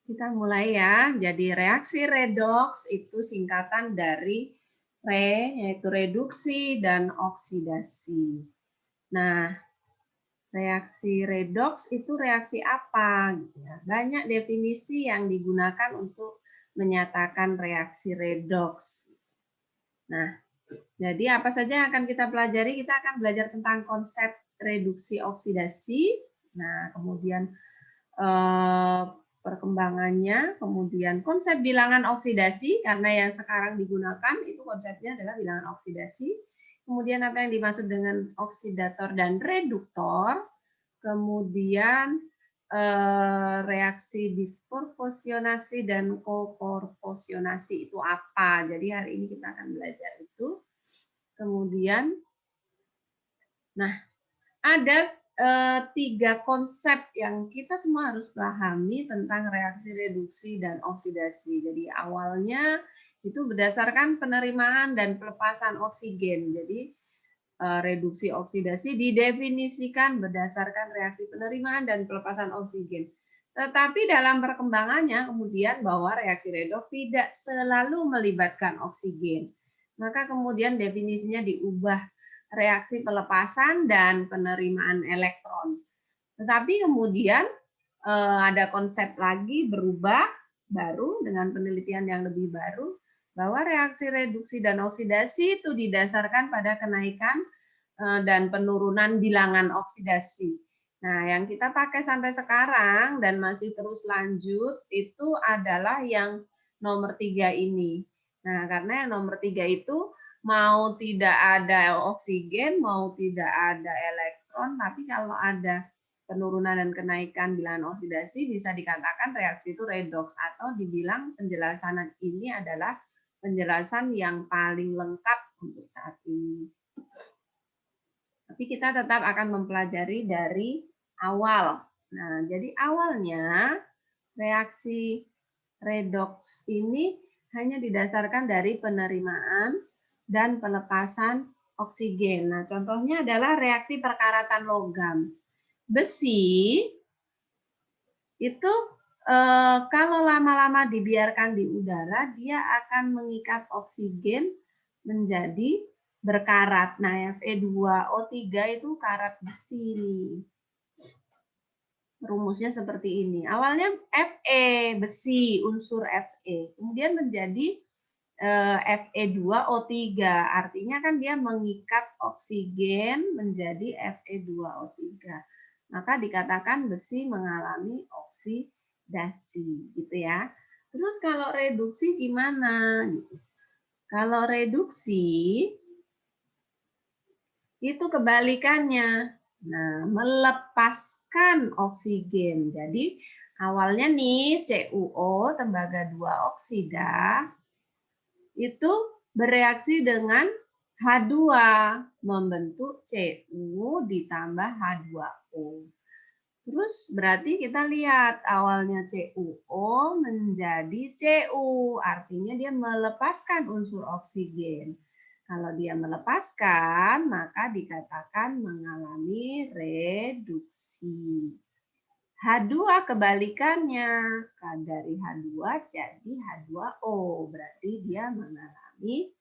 Kita mulai ya. Jadi reaksi redoks itu singkatan dari yaitu reduksi dan oksidasi. Nah, reaksi redoks itu reaksi apa? Banyak definisi yang digunakan untuk menyatakan reaksi redoks. Nah, jadi apa saja yang akan kita pelajari? Kita akan belajar tentang konsep reduksi oksidasi. Nah, kemudian perkembangannya, kemudian konsep bilangan oksidasi, karena yang sekarang digunakan itu konsepnya adalah bilangan oksidasi, kemudian apa yang dimaksud dengan oksidator dan reduktor, kemudian reaksi disproporsionasi dan koproporsionasi itu apa. Jadi hari ini kita akan belajar itu. Kemudian, nah ada 3 konsep yang kita semua harus pahami tentang reaksi reduksi dan oksidasi. Jadi awalnya itu berdasarkan penerimaan dan pelepasan oksigen. Jadi reduksi oksidasi didefinisikan berdasarkan reaksi penerimaan dan pelepasan oksigen. Tetapi dalam perkembangannya kemudian bahwa reaksi redoks tidak selalu melibatkan oksigen. Maka kemudian definisinya diubah reaksi pelepasan dan penerimaan elektron. Tetapi kemudian ada konsep lagi berubah baru dengan penelitian yang lebih baru bahwa reaksi reduksi dan oksidasi itu didasarkan pada kenaikan dan penurunan bilangan oksidasi. Nah, yang kita pakai sampai sekarang dan masih terus lanjut itu adalah yang nomor 3 ini. Nah, karena yang nomor 3 itu mau tidak ada oksigen, mau tidak ada elektron, tapi kalau ada penurunan dan kenaikan bilangan oksidasi bisa dikatakan reaksi itu redoks atau dibilang penjelasan ini adalah penjelasan yang paling lengkap untuk saat ini. Tapi kita tetap akan mempelajari dari awal. Nah, jadi awalnya reaksi redoks ini hanya didasarkan dari penerimaan dan pelepasan oksigen. Nah, contohnya adalah reaksi perkaratan logam. Besi itu kalau lama-lama dibiarkan di udara, dia akan mengikat oksigen menjadi berkarat. Nah, Fe2O3 itu karat besi nih. Rumusnya seperti ini. Awalnya Fe, besi, unsur Fe. Kemudian menjadi Fe2O3. Artinya kan dia mengikat oksigen menjadi Fe2O3. Maka dikatakan besi mengalami oksidasi, gitu ya. Terus kalau reduksi gimana? Kalau reduksi itu kebalikannya. Nah, melepaskan oksigen. Jadi awalnya nih CuO, tembaga 2 oksida, itu bereaksi dengan H2 membentuk Cu ditambah H2O. Terus berarti kita lihat awalnya CuO menjadi Cu, artinya dia melepaskan unsur oksigen. Kalau dia melepaskan, maka dikatakan mengalami reduksi. H2 kebalikannya, dari H2 jadi H2O, berarti dia mengalami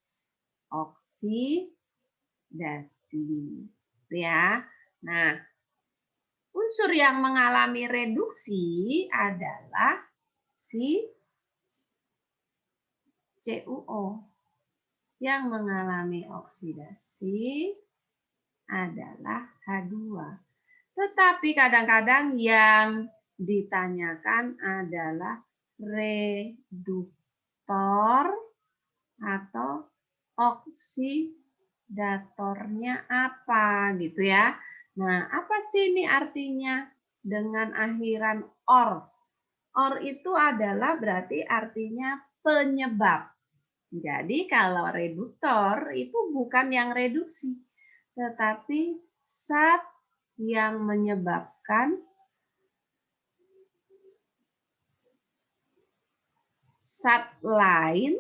oksidasi. Ya. Nah, unsur yang mengalami reduksi adalah si CuO. Yang mengalami oksidasi adalah H2. Tetapi kadang-kadang yang ditanyakan adalah reduktor atau oksidatornya apa gitu ya. Nah, apa sih ini artinya dengan akhiran or? Or itu adalah berarti artinya penyebab. Jadi kalau reduktor itu bukan yang reduksi, tetapi zat yang menyebabkan zat lain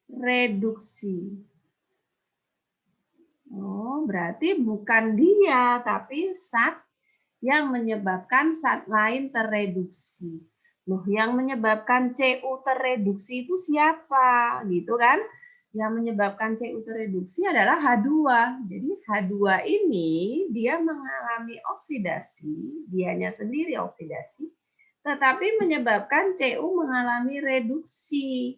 terreduksi. Oh, berarti bukan dia, tapi zat yang menyebabkan zat lain tereduksi. Loh, yang menyebabkan Cu tereduksi itu siapa? Gitu kan? Yang menyebabkan Cu tereduksi adalah H2. Jadi H2 ini dia mengalami oksidasi, dianya sendiri oksidasi, tetapi menyebabkan Cu mengalami reduksi.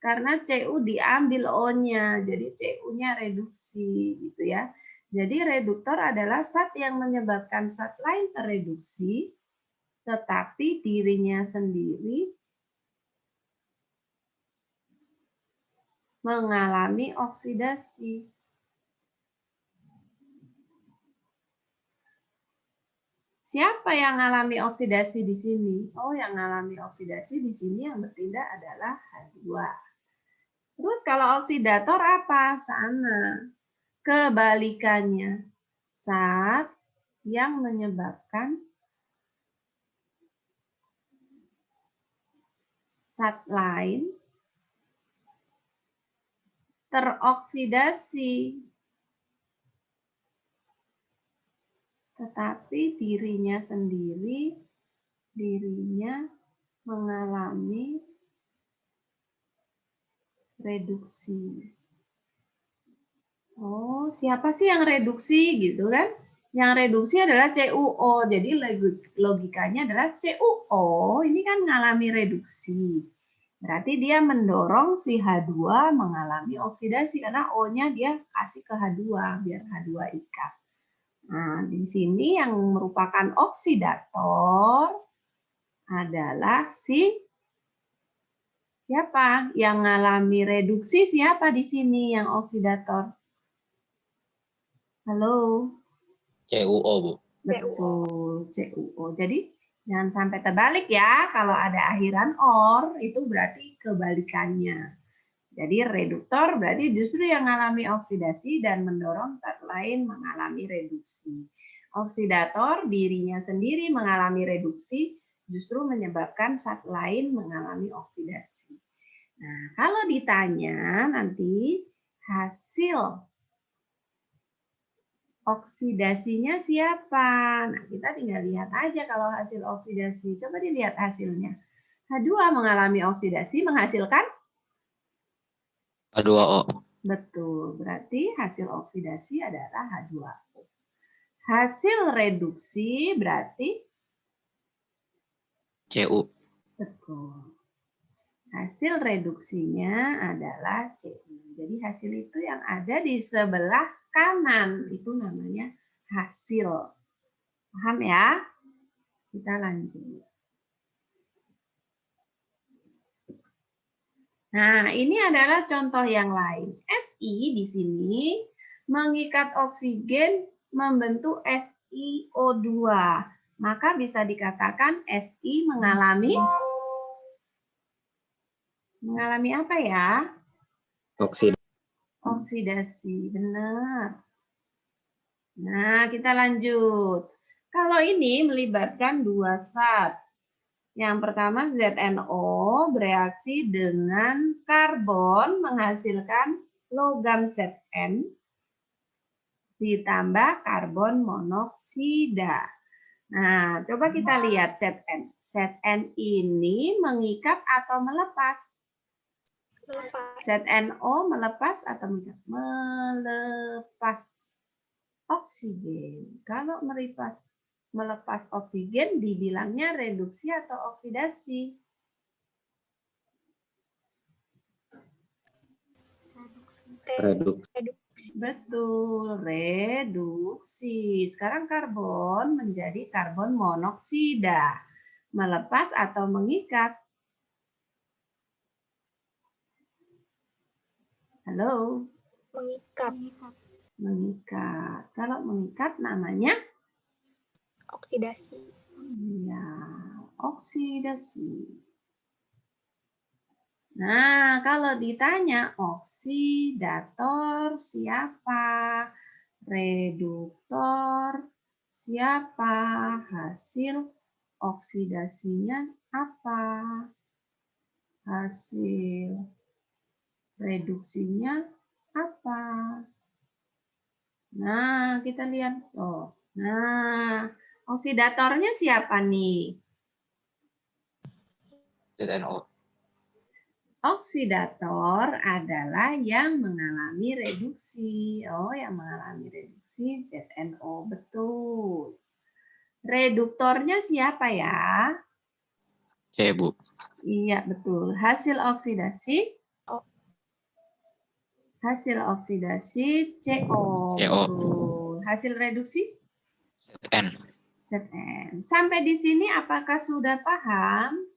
Karena Cu diambil O-nya, jadi Cu-nya reduksi gitu ya. Jadi reduktor adalah zat yang menyebabkan zat lain tereduksi, tetapi dirinya sendiri mengalami oksidasi. Siapa yang mengalami oksidasi di sini? Oh, yang mengalami oksidasi di sini yang bertindak adalah H2. Terus kalau oksidator apa? Sana. Kebalikannya. Zat yang menyebabkan zat lain teroksidasi, tetapi dirinya sendiri mengalami reduksi. Oh, siapa sih yang reduksi gitu kan? Yang reduksi adalah CuO. Jadi logikanya adalah CuO ini kan mengalami reduksi. Berarti dia mendorong si H2 mengalami oksidasi karena O-nya dia kasih ke H2 biar H2 ikat. Nah, di sini yang merupakan oksidator adalah siapa? Yang mengalami reduksi siapa di sini yang oksidator? Halo? CuO, Bu. Betul, CuO. Jadi jangan sampai terbalik ya. Kalau ada akhiran OR itu berarti kebalikannya. Jadi reduktor berarti justru yang mengalami oksidasi dan mendorong zat lain mengalami reduksi. Oksidator dirinya sendiri mengalami reduksi justru menyebabkan zat lain mengalami oksidasi. Nah, kalau ditanya nanti hasil oksidasinya siapa? Nah, kita tinggal lihat aja kalau hasil oksidasi. Coba dilihat hasilnya. H2 mengalami oksidasi menghasilkan? H2O. Betul, berarti hasil oksidasi adalah H2O. Hasil reduksi berarti? Cu. Betul. Hasil reduksinya adalah Cu. Jadi hasil itu yang ada di sebelah kanan. Itu namanya hasil. Paham ya? Kita lanjut. Nah, ini adalah contoh yang lain. Si di sini mengikat oksigen membentuk SiO2. Maka bisa dikatakan Si mengalami apa ya? Oksidasi, benar. Nah, kita lanjut. Kalau ini melibatkan dua zat. Yang pertama ZNO bereaksi dengan karbon menghasilkan logam Zn ditambah karbon monoksida. Nah, coba kita lihat Zn. Zn ini mengikat atau melepas? ZNO melepas atau mengikat? Melepas oksigen. Kalau melepas oksigen dibilangnya reduksi atau oksidasi? Reduksi. Betul, reduksi. Sekarang karbon menjadi karbon monoksida. Melepas atau mengikat? Halo? Mengikat. Mengikat. Kalau mengikat namanya? Oksidasi. Ya, oksidasi. Nah, kalau ditanya oksidator siapa? Reduktor siapa? Hasil oksidasinya apa? Hasil reduksinya apa? Nah, kita lihat. Oh, nah, Oksidatornya siapa nih? ZNO. Oksidator adalah yang mengalami reduksi. Oh, yang mengalami reduksi ZNO. Betul. Reduktornya siapa ya? C, Bu. Iya, betul. Hasil oksidasi? O. Hasil oksidasi CO. CO. Betul. Hasil reduksi? ZN. ZN. Sampai di sini apakah sudah paham?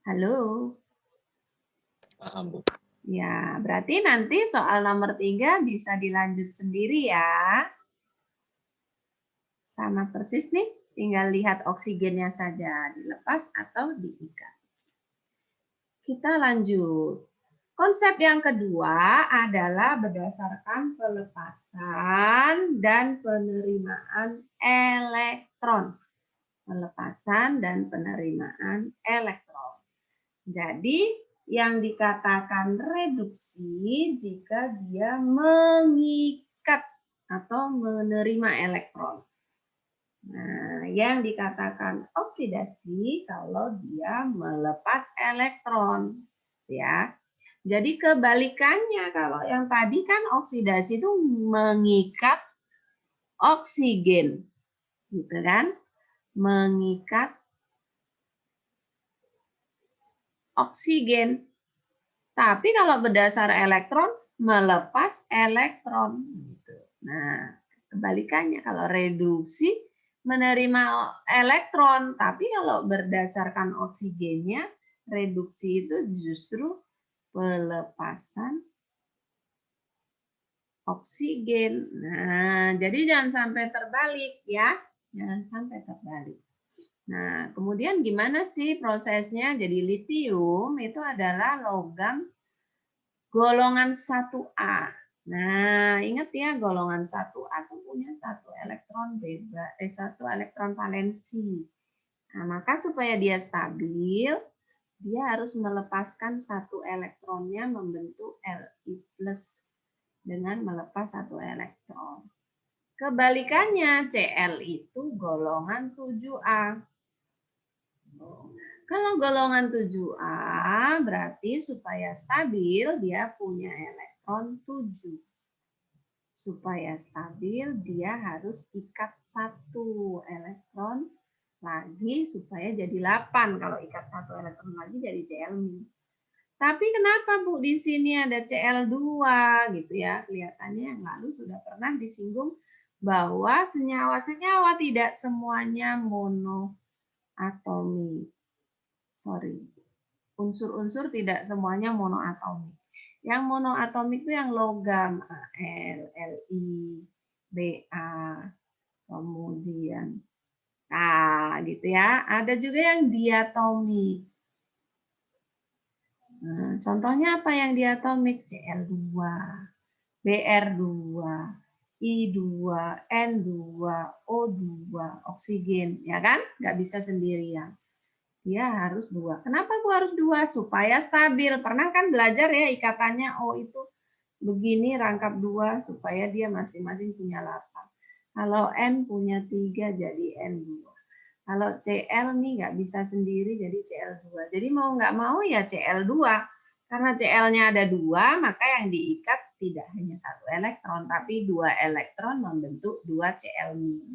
Halo? Paham, Bu. Ya, berarti nanti soal nomor 3 bisa dilanjut sendiri ya. Sama persis nih, tinggal lihat oksigennya saja, dilepas atau diikat. Kita lanjut. Konsep yang kedua adalah berdasarkan pelepasan dan penerimaan elektron. Pelepasan dan penerimaan elektron. Jadi, yang dikatakan reduksi jika dia mengikat atau menerima elektron. Nah, yang dikatakan oksidasi kalau dia melepas elektron, ya. Jadi kebalikannya, kalau yang tadi kan oksidasi itu mengikat oksigen, gitu kan? Mengikat oksigen. Tapi kalau berdasar elektron, melepas elektron. Gitu. Nah, kebalikannya kalau reduksi menerima elektron, tapi kalau berdasarkan oksigennya, reduksi itu justru pelepasan oksigen. Nah, jadi jangan sampai terbalik ya. Jangan sampai terbalik. Nah, kemudian gimana sih prosesnya? Jadi litium itu adalah logam golongan 1A. Nah, ingat ya golongan 1A itu punya satu elektron bebas, satu elektron valensi. Nah, maka supaya dia stabil, dia harus melepaskan satu elektronnya membentuk Li+ dengan melepas satu elektron. Kebalikannya, Cl itu golongan 7A. Kalau golongan 7A berarti supaya stabil dia punya elektron 7. Supaya stabil dia harus ikat satu elektron lagi supaya jadi 8. Kalau ikat satu elektron lagi jadi Cl-. Tapi kenapa Bu di sini ada Cl2 gitu ya? Kelihatannya yang lalu sudah pernah disinggung bahwa senyawa-senyawa tidak semuanya monoatomik. Unsur-unsur tidak semuanya monoatomik. Yang monoatomik itu yang logam Al, Li, Ba, kemudian K gitu ya. Ada juga yang diatomik. Nah, contohnya apa yang diatomik? Cl2, Br2, I2, N2, O2, oksigen, ya kan? Nggak bisa sendirian. Dia harus 2. Kenapa gua harus 2? Supaya stabil. Pernah kan belajar ya ikatannya O itu begini rangkap 2 supaya dia masing-masing punya 8. Kalau N punya 3 jadi N2. Kalau Cl nih nggak bisa sendiri jadi Cl2. Jadi mau nggak mau ya Cl2. Karena Cl-nya ada 2, maka yang diikat tidak hanya satu elektron, tapi 2 elektron membentuk 2 Cl-.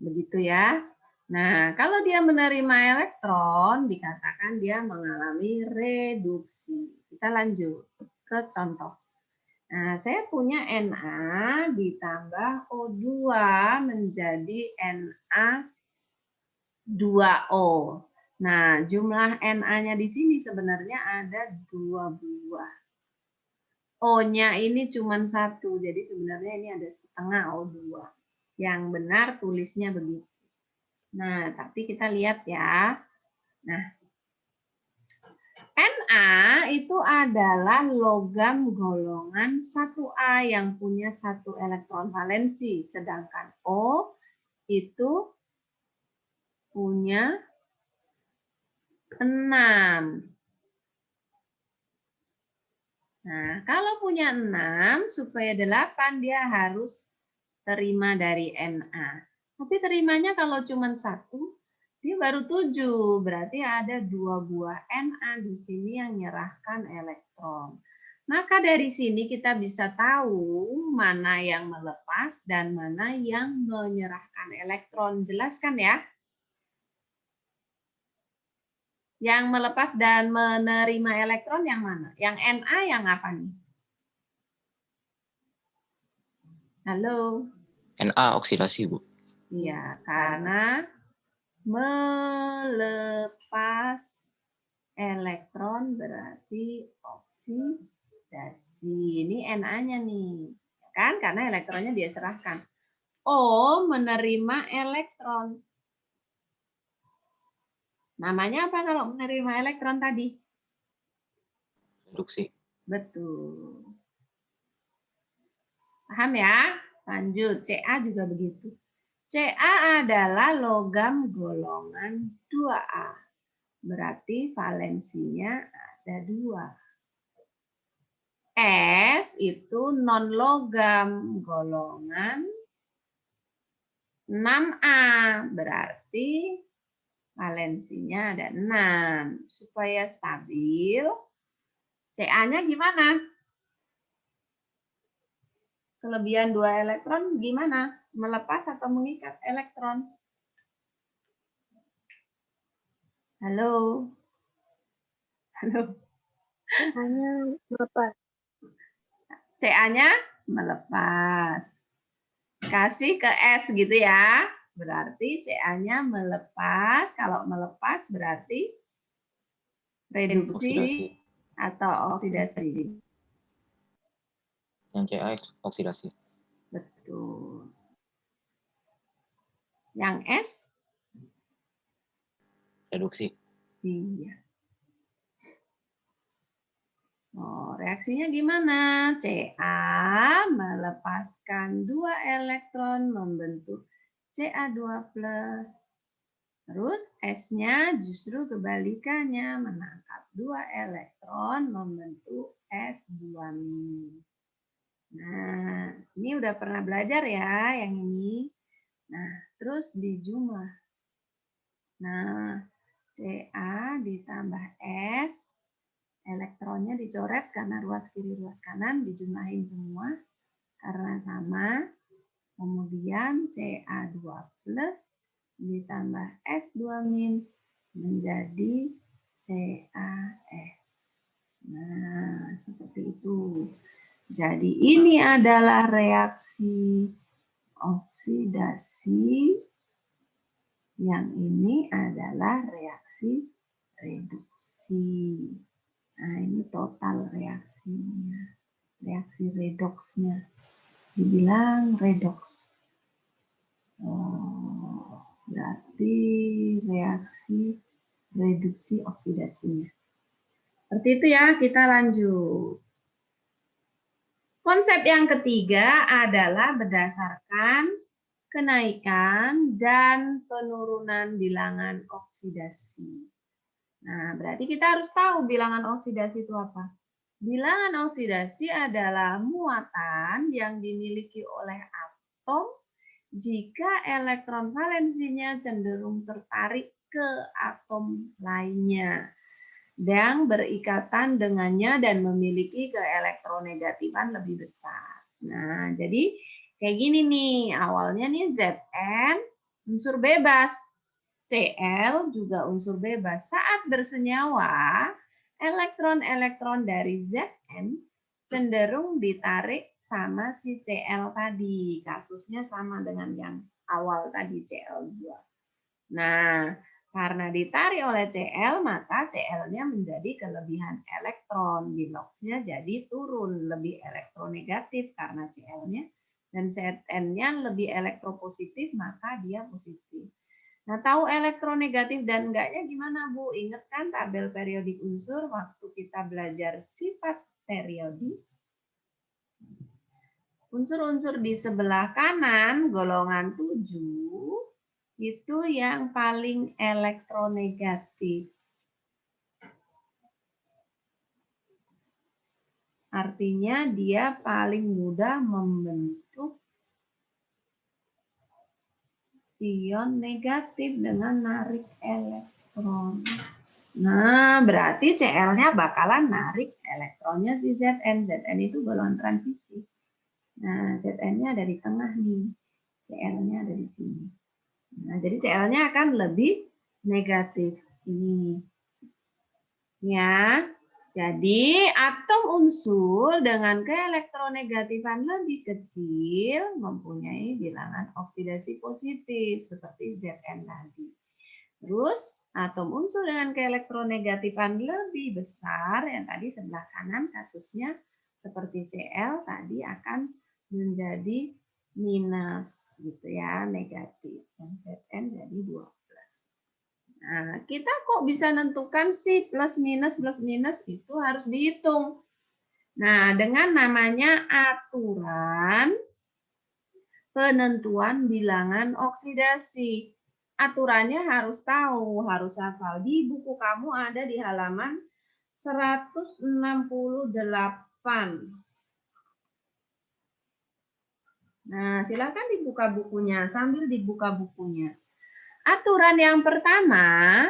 Begitu ya. Nah, kalau dia menerima elektron, dikatakan dia mengalami reduksi. Kita lanjut ke contoh. Nah, saya punya Na ditambah O2 menjadi Na2O. Nah, jumlah Na-nya di sini sebenarnya ada 2 buah. O-nya ini cuma 1, jadi sebenarnya ini ada setengah O2. Yang benar tulisnya begitu. Nah, tapi kita lihat ya. Nah, Na itu adalah logam golongan 1A yang punya 1 elektron valensi, sedangkan O itu punya 6. Nah, kalau punya 6, supaya 8 dia harus terima dari Na. Tapi terimanya kalau cuma 1, dia baru 7. Berarti ada 2 buah Na di sini yang menyerahkan elektron. Maka dari sini kita bisa tahu mana yang melepas dan mana yang menyerahkan elektron. Jelas kan ya? Yang melepas dan menerima elektron yang mana? Yang Na yang apa nih? Halo? Na oksidasi, Bu. Iya, karena melepas elektron berarti oksidasi. Ini Na-nya nih. Kan? Karena elektronnya dia serahkan. O menerima elektron. Namanya apa kalau menerima elektron tadi? Reduksi. Betul. Paham ya? Lanjut, Ca juga begitu. Ca adalah logam golongan 2A. Berarti valensinya ada 2. S itu non-logam golongan 6A. Berarti valensinya ada 6. Supaya stabil, Ca-nya gimana? Kelebihan 2 elektron gimana? Melepas atau mengikat elektron? Halo? Halo? Hanya melepas. Ca-nya melepas. Kasih ke S gitu ya. Berarti Ca-nya melepas. Kalau melepas berarti reduksi Oksidasi. atau oksidasi. Yang Ca oksidasi. Betul. Yang S? Reduksi. Iya. Oh, reaksinya gimana? Ca melepaskan 2 elektron membentuk Ca2+. Terus S-nya justru kebalikannya, menangkap 2 elektron membentuk S2-. Nah, ini udah pernah belajar ya yang ini. Nah, terus dijumlah. Nah, Ca ditambah S, elektronnya dicoret karena ruas kiri ruas kanan, dijumlahin semua karena sama. Kemudian Ca2+ ditambah S2- menjadi CaS. Nah, seperti itu. Jadi ini adalah reaksi oksidasi. Yang ini adalah reaksi reduksi. Nah, ini total reaksinya. Reaksi redoksnya. Dibilang redoks. Oh, berarti reaksi reduksi oksidasinya. Seperti itu ya, kita lanjut. Konsep yang ketiga adalah berdasarkan kenaikan dan penurunan bilangan oksidasi. Nah, berarti kita harus tahu bilangan oksidasi itu apa. Bilangan oksidasi adalah muatan yang dimiliki oleh atom jika elektron valensinya cenderung tertarik ke atom lainnya dan berikatan dengannya dan memiliki keelektronegativan lebih besar. Nah, jadi kayak gini nih, awalnya nih Zn unsur bebas, Cl juga unsur bebas. Saat bersenyawa, elektron-elektron dari Zn cenderung ditarik sama si Cl tadi. Kasusnya sama dengan yang awal tadi Cl2. Nah, karena ditarik oleh Cl, maka Cl-nya menjadi kelebihan elektron. Biloxnya jadi turun, lebih elektronegatif karena Cl-nya. Dan Zn-nya lebih elektropositif, maka dia positif. Nah, tahu elektronegatif dan enggaknya gimana, Bu? Ingat kan tabel periodik unsur waktu kita belajar sifat periodik? Unsur-unsur di sebelah kanan, golongan 7, itu yang paling elektronegatif. Artinya dia paling mudah membentuk ion negatif dengan narik elektron. Nah, berarti Cl-nya bakalan narik elektronnya si Zn. Zn itu golongan transisi. Nah, Zn-nya ada di tengah nih. Cl-nya ada di sini. Nah, jadi Cl-nya akan lebih negatif. Ini. Ya. Jadi, atom unsur dengan keelektronegatifan lebih kecil mempunyai bilangan oksidasi positif seperti Zn tadi. Terus, atom unsur dengan keelektronegatifan lebih besar, yang tadi sebelah kanan kasusnya seperti Cl tadi akan menjadi minus gitu ya, negatif. Dan Zn jadi 2+. Nah, kita kok bisa nentukan sih plus minus itu harus dihitung. Nah, dengan namanya aturan penentuan bilangan oksidasi. Aturannya harus tahu, harus hafal. Di buku kamu ada di halaman 168. Nah, silakan dibuka bukunya, sambil dibuka bukunya. Aturan yang pertama,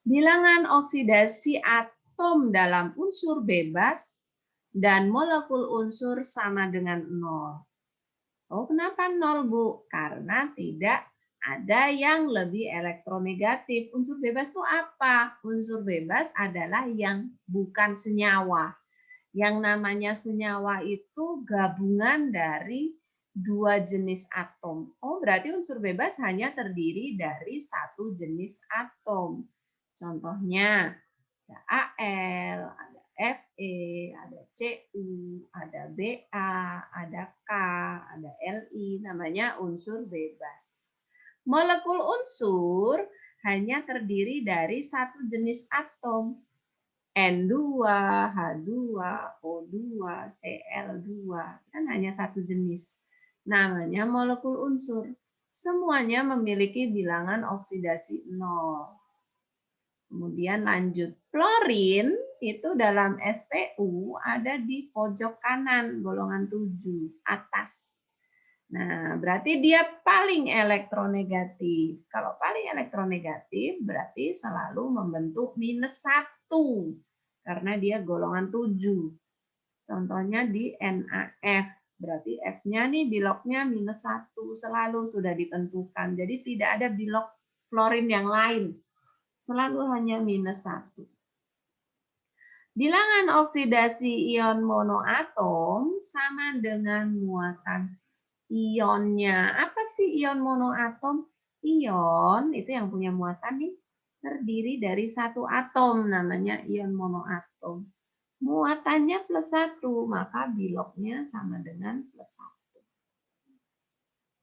bilangan oksidasi atom dalam unsur bebas dan molekul unsur sama dengan 0. Oh, kenapa 0, Bu? Karena tidak ada yang lebih elektronegatif. Unsur bebas itu apa? Unsur bebas adalah yang bukan senyawa. Yang namanya senyawa itu gabungan dari dua jenis atom. Oh, berarti unsur bebas hanya terdiri dari satu jenis atom. Contohnya, ada Al, ada Fe, ada Cu, ada Ba, ada K, ada Li, namanya unsur bebas. Molekul unsur hanya terdiri dari satu jenis atom. N2, H2, O2, Cl2, kan hanya satu jenis. Namanya molekul unsur. Semuanya memiliki bilangan oksidasi 0. Kemudian lanjut. Klorin itu dalam SPU ada di pojok kanan, golongan 7, atas. Nah, berarti dia paling elektronegatif. Kalau paling elektronegatif berarti selalu membentuk -1 karena dia golongan 7. Contohnya di NaF, berarti F-nya nih biloknya -1 selalu sudah ditentukan. Jadi tidak ada bilok klorin yang lain. Selalu hanya -1. Bilangan oksidasi ion monoatom sama dengan muatan ionnya. Apa sih ion monoatom? Ion itu yang punya muatan nih terdiri dari satu atom, namanya ion monoatom. Muatannya +1, maka biloknya sama dengan +1.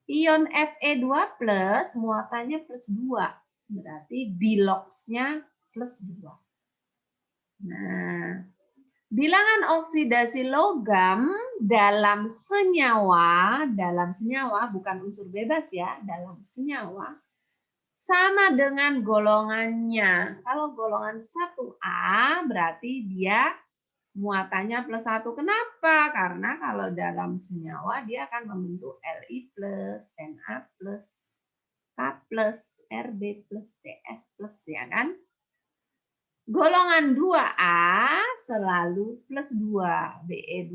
Ion Fe2+, muatannya +2, berarti biloksnya +2. Nah, bilangan oksidasi logam dalam senyawa bukan unsur bebas ya, dalam senyawa sama dengan golongannya. Kalau golongan 1A berarti dia muatannya +1. Kenapa? Karena kalau dalam senyawa dia akan membentuk Li+, Na+, K+, Rb+, Cs+, ya kan? Golongan 2A selalu +2, Be2+,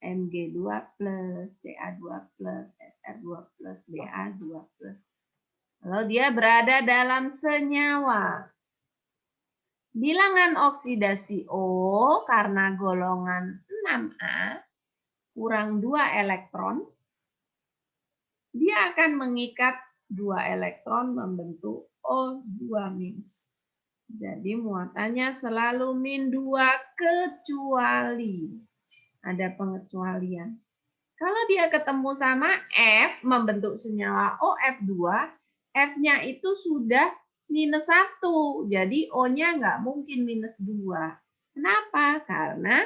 Mg2+, Ca2+, Sr2+, Ba2+. Kalau dia berada dalam senyawa. Bilangan oksidasi O karena golongan 6A kurang 2 elektron, dia akan mengikat 2 elektron membentuk O2-. Jadi muatannya selalu -2 kecuali ada pengecualian. Kalau dia ketemu sama F membentuk senyawa OF2, F-nya itu sudah -1. Jadi O-nya nggak mungkin -2. Kenapa? Karena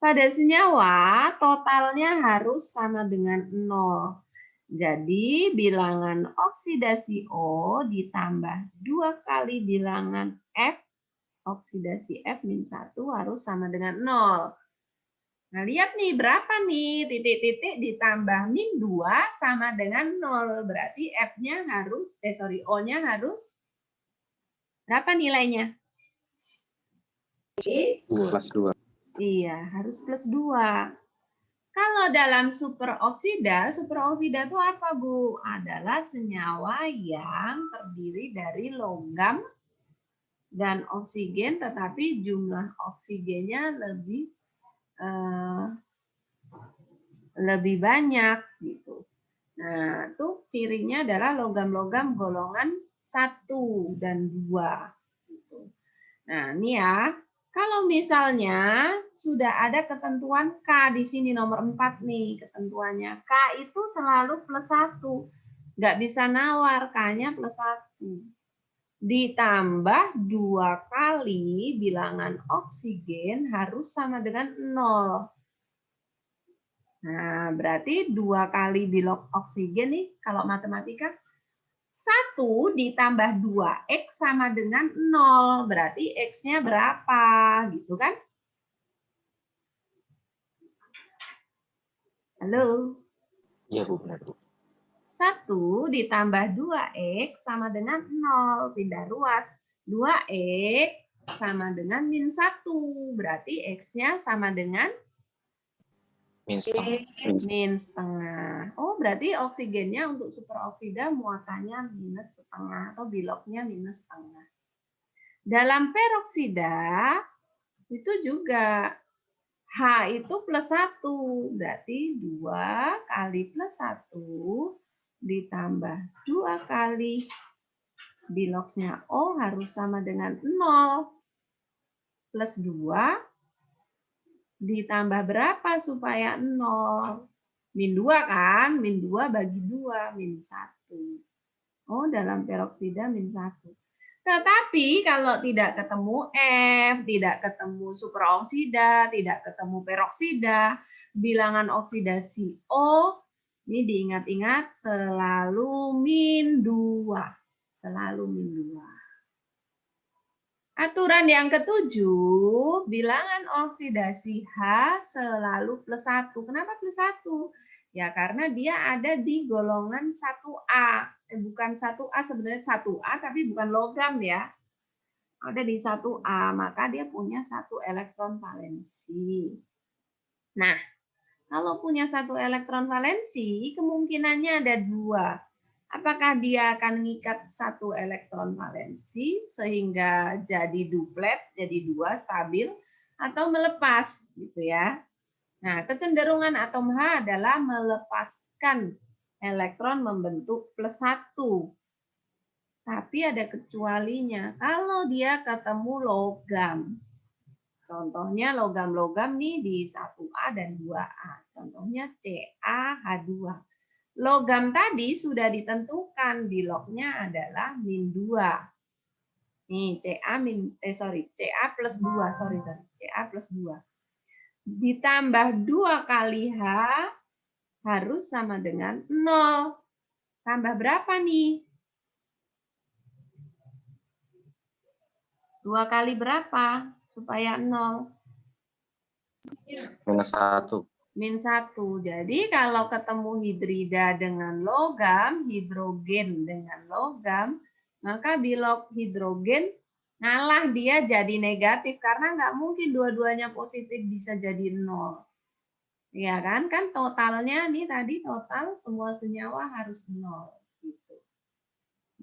pada senyawa totalnya harus sama dengan 0. Jadi bilangan oksidasi O ditambah 2 kali bilangan F, oksidasi F-1 harus sama dengan 0. Nah, lihat nih berapa nih titik-titik ditambah min 2 sama dengan 0. Berarti F-nya harus, O-nya harus berapa nilainya? Plus 2. Iya, harus plus 2. Kalau dalam superoksida itu apa, Bu? Adalah senyawa yang terdiri dari logam dan oksigen, tetapi jumlah oksigennya lebih banyak gitu. Nah, itu cirinya adalah logam-logam golongan 1 dan 2. Gitu. Nah, ini ya. Kalau misalnya sudah ada ketentuan K di sini nomor 4 nih ketentuannya. K itu selalu plus 1. Nggak bisa nawar, K-nya plus 1. Ditambah 2 kali bilangan oksigen harus sama dengan 0. Nah, berarti 2 kali bilok oksigen nih, kalau matematika, 1 ditambah 2X sama dengan 0. Berarti X-nya berapa? Gitu kan? Halo? Iya, Bu, benar, Bu. 1 ditambah 2X sama dengan 0. Pindah ruas. 2X sama dengan min 1. Berarti X-nya sama dengan Min setengah. min setengah. Oh, berarti oksigennya untuk superoksida muatannya minus setengah atau biloknya minus setengah. Dalam peroksida itu juga H itu plus 1. Berarti 2 kali plus 1 ditambah 2 kali biloksnya O harus sama dengan 0. Plus 2 ditambah berapa supaya 0? Min 2 kan? Min 2 bagi 2, min 1. Oh, dalam peroksida min 1. Tetapi kalau tidak ketemu F, tidak ketemu superoksida, tidak ketemu peroksida, bilangan oksidasi O, ini diingat-ingat selalu min 2. Selalu min 2. Aturan yang ketujuh, bilangan oksidasi H selalu plus 1. Kenapa plus 1? Ya karena dia ada di golongan 1A. Bukan 1A sebenarnya 1A tapi bukan logam ya. Ada di 1A, maka dia punya 1 elektron valensi. Nah, kalau punya 1 elektron valensi, kemungkinannya ada 2. Apakah dia akan mengikat 1 elektron valensi sehingga jadi duplet, jadi 2 stabil, atau melepas gitu ya. Nah, kecenderungan atom H adalah melepaskan elektron membentuk plus 1. Tapi ada kecualinya. Kalau dia ketemu logam. Contohnya logam-logam nih di 1A dan 2A. Contohnya CaH2. Logam tadi sudah ditentukan, biloknya adalah min 2. Nih, Ca plus 2, Ca plus 2. Ditambah 2 kali H harus sama dengan 0. Tambah berapa nih? 2 kali berapa supaya 0? Minus 1. Min 1. Jadi kalau ketemu hidrida dengan logam, hidrogen dengan logam, maka bilok hidrogen ngalah, dia jadi negatif karena nggak mungkin dua-duanya positif bisa jadi 0. Ya kan? Kan totalnya nih tadi total semua senyawa harus 0 gitu.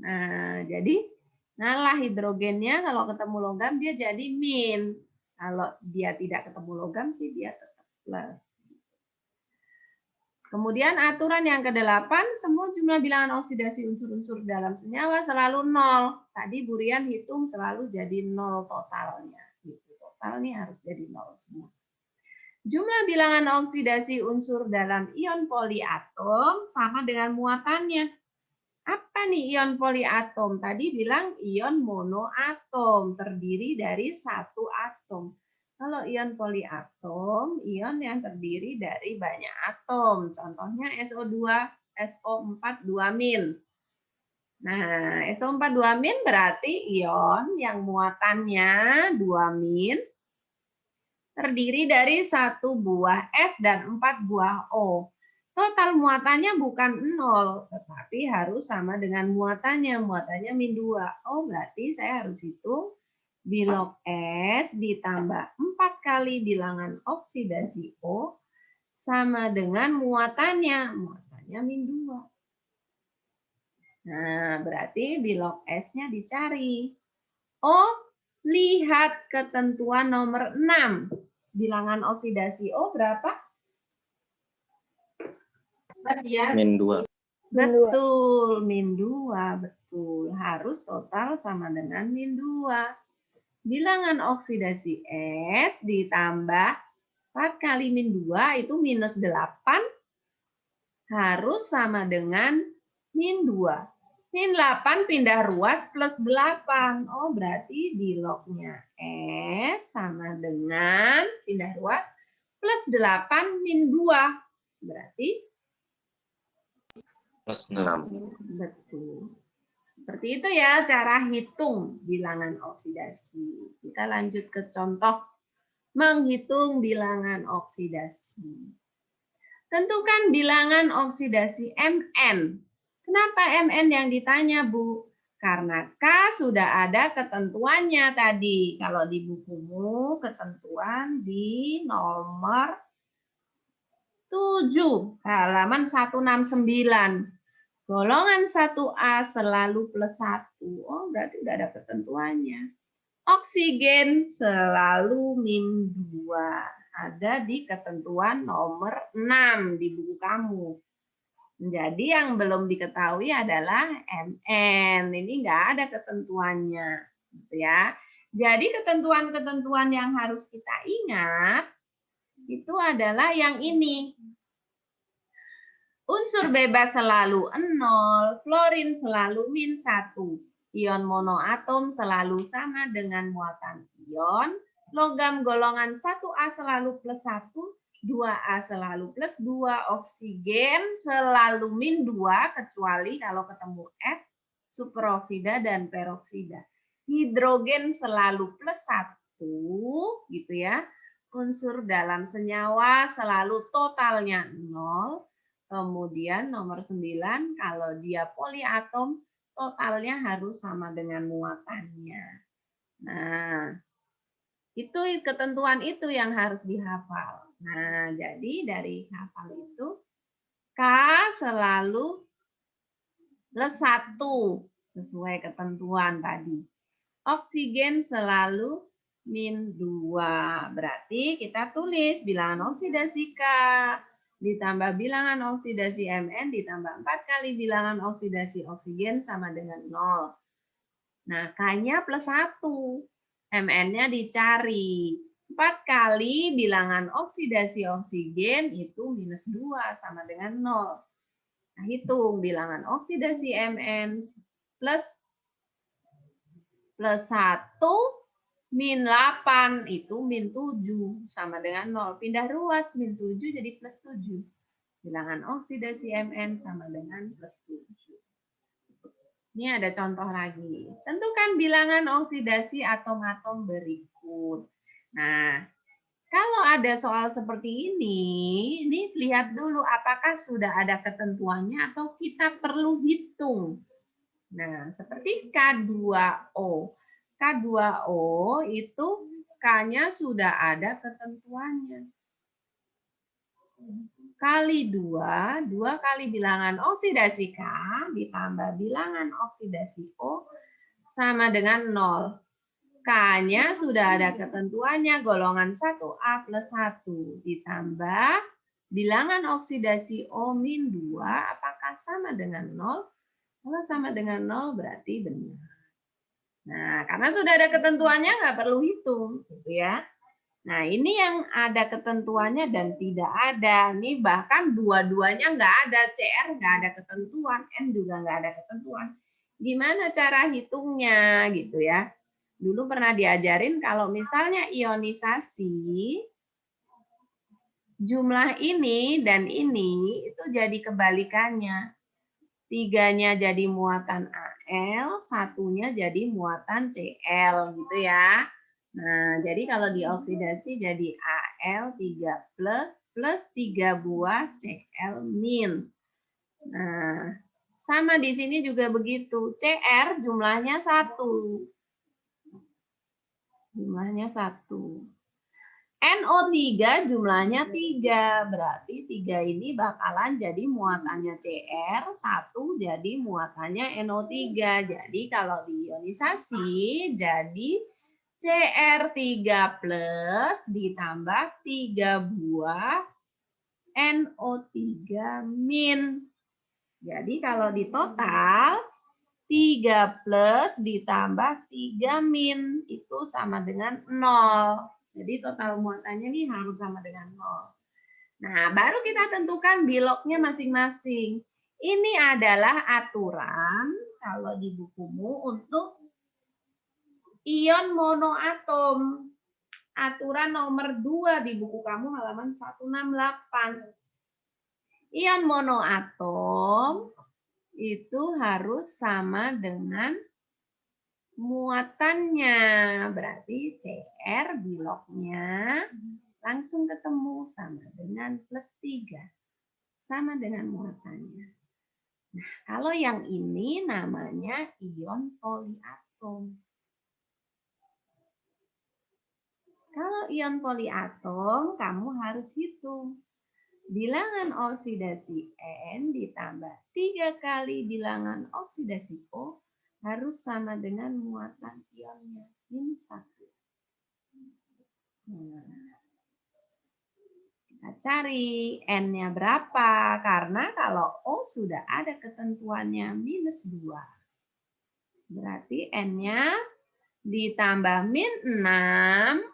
Nah, jadi ngalah hidrogennya kalau ketemu logam dia jadi min. Kalau dia tidak ketemu logam sih dia tetap plus. Kemudian aturan yang ke-8, semua jumlah bilangan oksidasi unsur-unsur dalam senyawa selalu 0. Tadi Bu Rian hitung selalu jadi 0 totalnya. Gitu. Totalnya harus jadi 0 semua. Jumlah bilangan oksidasi unsur dalam ion poliatom sama dengan muatannya. Apa nih ion poliatom? Tadi bilang ion monoatom, terdiri dari satu atom. Kalau ion poliatom, ion yang terdiri dari banyak atom. Contohnya SO2, SO4 2-. Nah, SO4 2- berarti ion yang muatannya 2-, terdiri dari 1 buah S dan 4 buah O. Total muatannya bukan 0, tetapi harus sama dengan muatannya. Muatannya min 2. Oh, berarti saya harus hitung bilog S ditambah 4 kali bilangan oksidasi O sama dengan muatannya. Muatannya min 2. Nah, berarti bilog S-nya dicari. Oh, lihat ketentuan nomor 6. Bilangan oksidasi O berapa? Min 2. Betul, min 2. Betul. Harus total sama dengan min 2. Bilangan oksidasi S ditambah 4 kali min 2 itu minus 8 harus sama dengan min 2. Min 8 pindah ruas plus 8. Oh, berarti bilognya S sama dengan pindah ruas plus 8 min 2. Berarti Plus 6. betul. Seperti itu ya cara hitung bilangan oksidasi. Kita lanjut ke contoh menghitung bilangan oksidasi. Tentukan bilangan oksidasi Mn. Kenapa Mn yang ditanya, Bu? Karena K sudah ada ketentuannya tadi. Kalau di bukumu ketentuan di nomor 7, halaman 169. Golongan 1A selalu plus 1. Oh, berarti udah ada ketentuannya. Oksigen selalu min 2. Ada di ketentuan nomor 6 di buku kamu. Jadi yang belum diketahui adalah Mn. Ini nggak ada ketentuannya. Gitu ya. Jadi ketentuan-ketentuan yang harus kita ingat itu adalah yang ini. Unsur bebas selalu 0, fluorin selalu min 1. Ion monoatom selalu sama dengan muatan ion. Logam golongan 1A selalu plus 1, 2A selalu plus 2. Oksigen selalu min 2, kecuali kalau ketemu F, superoksida dan peroksida. Hidrogen selalu plus 1, gitu ya. Unsur dalam senyawa selalu totalnya 0. Kemudian nomor 9, kalau dia poliatom, totalnya harus sama dengan muatannya. Nah, itu ketentuan itu yang harus dihafal. Nah, jadi dari hafal itu, K selalu plus 1, sesuai ketentuan tadi. Oksigen selalu min 2. Berarti kita tulis bilangan oksidasi K ditambah bilangan oksidasi Mn ditambah 4 kali bilangan oksidasi oksigen sama dengan 0. Nah, K-nya plus 1. Mn-nya dicari. 4 kali bilangan oksidasi oksigen itu minus 2 sama dengan 0. Nah, hitung bilangan oksidasi Mn plus 1 min 8 itu min 7 sama dengan 0. Pindah ruas min 7 jadi plus 7. Bilangan oksidasi Mn sama dengan plus 7. Ini ada contoh lagi. Tentukan bilangan oksidasi atom-atom berikut. Nah, kalau ada soal seperti ini lihat dulu apakah sudah ada ketentuannya atau kita perlu hitung. Nah, seperti K2O. K2O itu K-nya sudah ada ketentuannya. Kali 2 kali bilangan oksidasi K ditambah bilangan oksidasi O sama dengan 0. K-nya sudah ada ketentuannya golongan 1A plus 1 ditambah bilangan oksidasi O min 2 apakah sama dengan 0? Kalau sama dengan 0 berarti benar. Nah, karena sudah ada ketentuannya nggak perlu hitung, gitu ya. Nah, ini yang ada ketentuannya dan tidak ada. Nih bahkan dua-duanya nggak ada, CR nggak ada ketentuan, N juga nggak ada ketentuan. Gimana cara hitungnya, gitu ya. Dulu pernah diajarin kalau misalnya ionisasi, jumlah ini dan ini itu jadi kebalikannya. 3-nya jadi muatan AL, 1-nya jadi muatan CL gitu ya. Nah, jadi kalau dioksidasi jadi Al3 plus 3 buah Cl min. Nah, sama di sini juga begitu. Cr jumlahnya 1. Jumlahnya 1. NO3 jumlahnya 3. Berarti 3 ini bakalan jadi muatannya Cr, 1 jadi muatannya NO3. Jadi kalau diionisasi jadi Cr3 plus ditambah 3 buah NO3 min. Jadi kalau di total 3 plus ditambah 3 min itu sama dengan 0. Jadi total muatannya ini harus sama dengan 0. Nah, baru kita tentukan biloknya masing-masing. Ini adalah aturan kalau di bukumu untuk ion monoatom. Aturan nomor 2 di buku kamu halaman 168. Ion monoatom itu harus sama dengan muatannya. Berarti Cr biloknya langsung ketemu sama dengan plus 3. Sama dengan muatannya. Nah, kalau yang ini namanya ion poliatom. Kalau ion poliatom, kamu harus hitung. Bilangan oksidasi N ditambah 3 kali bilangan oksidasi O harus sama dengan muatan ionnya, min 1. Nah, kita cari N-nya berapa, karena kalau O sudah ada ketentuannya minus 2. Berarti N-nya ditambah min 6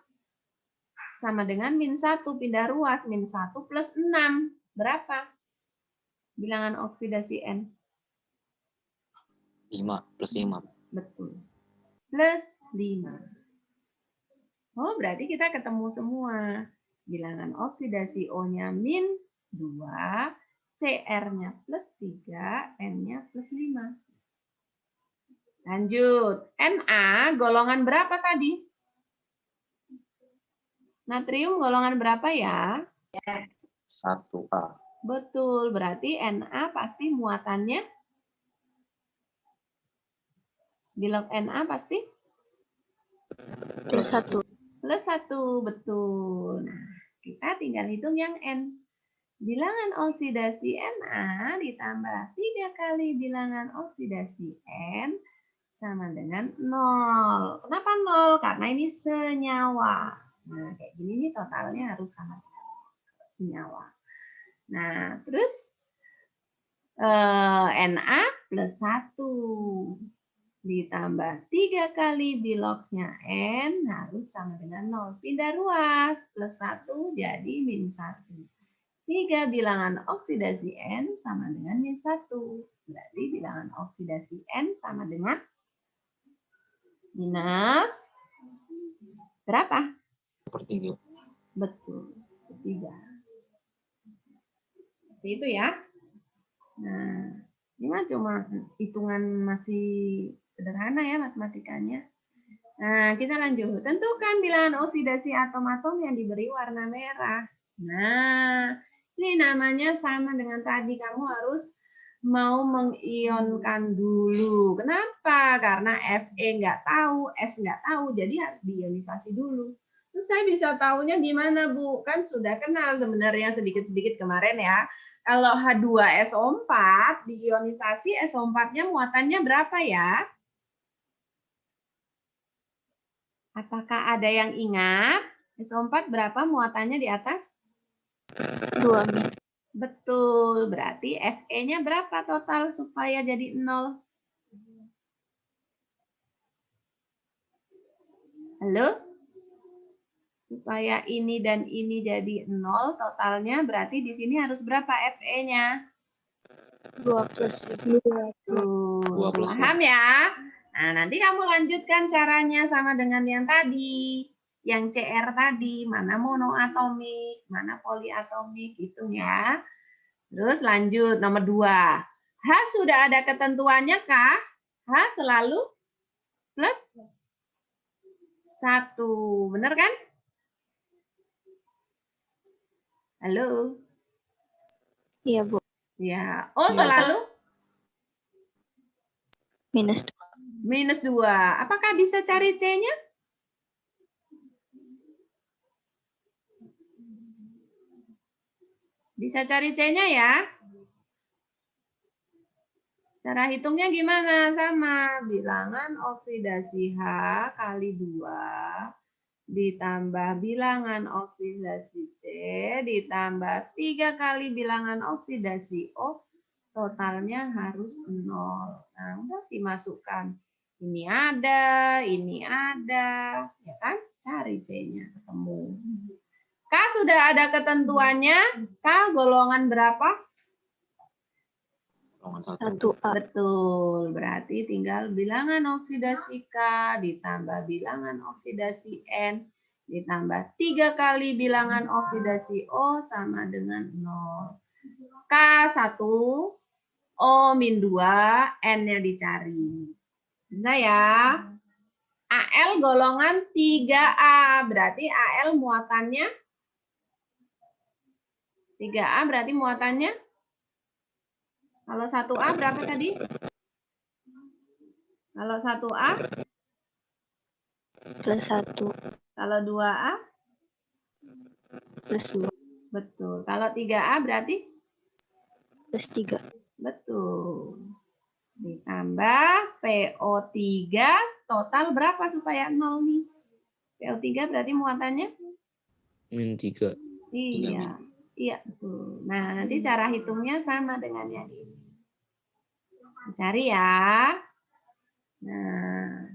sama dengan min 1, pindah ruas, min 1 plus 6. Berapa? Bilangan oksidasi N. 5 plus 5. Betul. Plus 5. Oh, berarti kita ketemu semua. Bilangan oksidasi O-nya min 2, Cr-nya plus 3, N-nya plus 5. Lanjut. Na golongan berapa tadi? Natrium golongan berapa ya? 1A. Betul, berarti Na pasti muatannya? Bilok Na pasti? Plus 1. Plus 1, betul. Nah, kita tinggal hitung yang N. Bilangan oksidasi Na ditambah 3 kali bilangan oksidasi N sama dengan 0. Kenapa 0? Karena ini senyawa. Nah, kayak gini nih totalnya harus sama dengan senyawa. Nah, terus Na plus 1 ditambah 3 kali biloksnya N harus sama dengan 0. Pindah ruas, plus 1 jadi min 1. 3 bilangan oksidasi N sama dengan min 1. Berarti bilangan oksidasi N sama dengan minus berapa? 1/3. Betul, 3. Seperti itu ya. Nah, ini mah cuma hitungan masih sederhana ya matematikanya. Nah, kita lanjut. Tentukan bilangan oksidasi atom-atom yang diberi warna merah. Nah, ini namanya sama dengan tadi. Kamu harus mau mengionkan dulu. Kenapa? Karena Fe nggak tahu, S nggak tahu, jadi harus diionisasi dulu. Terus saya bisa tahunya gimana, Bu? Kan sudah kenal sebenarnya sedikit-sedikit kemarin ya. Kalau H2SO4 diionisasi, SO4-nya muatannya berapa ya? Apakah ada yang ingat? SO4 berapa muatannya di atas? 2 min. Betul, berarti Fe-nya berapa total supaya jadi 0? Halo? Supaya ini dan ini jadi 0 totalnya, berarti di sini harus berapa Fe-nya? 2 plus 2. Dua plus Paham ya? Nah, nanti kamu lanjutkan caranya sama dengan yang tadi. Yang Cr tadi, mana monoatomik, mana poliatomik, gitu ya. Terus lanjut, nomor 2. H sudah ada ketentuannya kah? H selalu plus 1. Benar kan? Halo? Iya, Bu. Ya. O Iya. selalu -2. -2. Apakah bisa cari C-nya? Bisa cari C-nya ya? Cara hitungnya gimana? Sama. Bilangan oksidasi H kali 2 ditambah bilangan oksidasi C ditambah 3 kali bilangan oksidasi O, totalnya harus 0. Nah, udah dimasukkan. Ini ada, ya kan? Cari C-nya, ketemu. K sudah ada ketentuannya. K golongan berapa? Golongan 1. 1A. Betul, berarti tinggal bilangan oksidasi K ditambah bilangan oksidasi N ditambah 3 kali bilangan oksidasi O sama dengan 0. K1, O-2, N-nya dicari. Bisa ya? Al golongan 3A, berarti Al muatannya 3A berarti muatannya kalau 1A berapa tadi? Kalau 1A? +1. Kalau 2A? +2. Betul. Kalau 3A berarti? +3. Betul. Ditambah PO3 total berapa supaya 0 nih? PO3 berarti muatannya? -3. Iya. Iya, betul. Nah, nanti cara hitungnya sama dengan yang ini. Cari ya. Nah,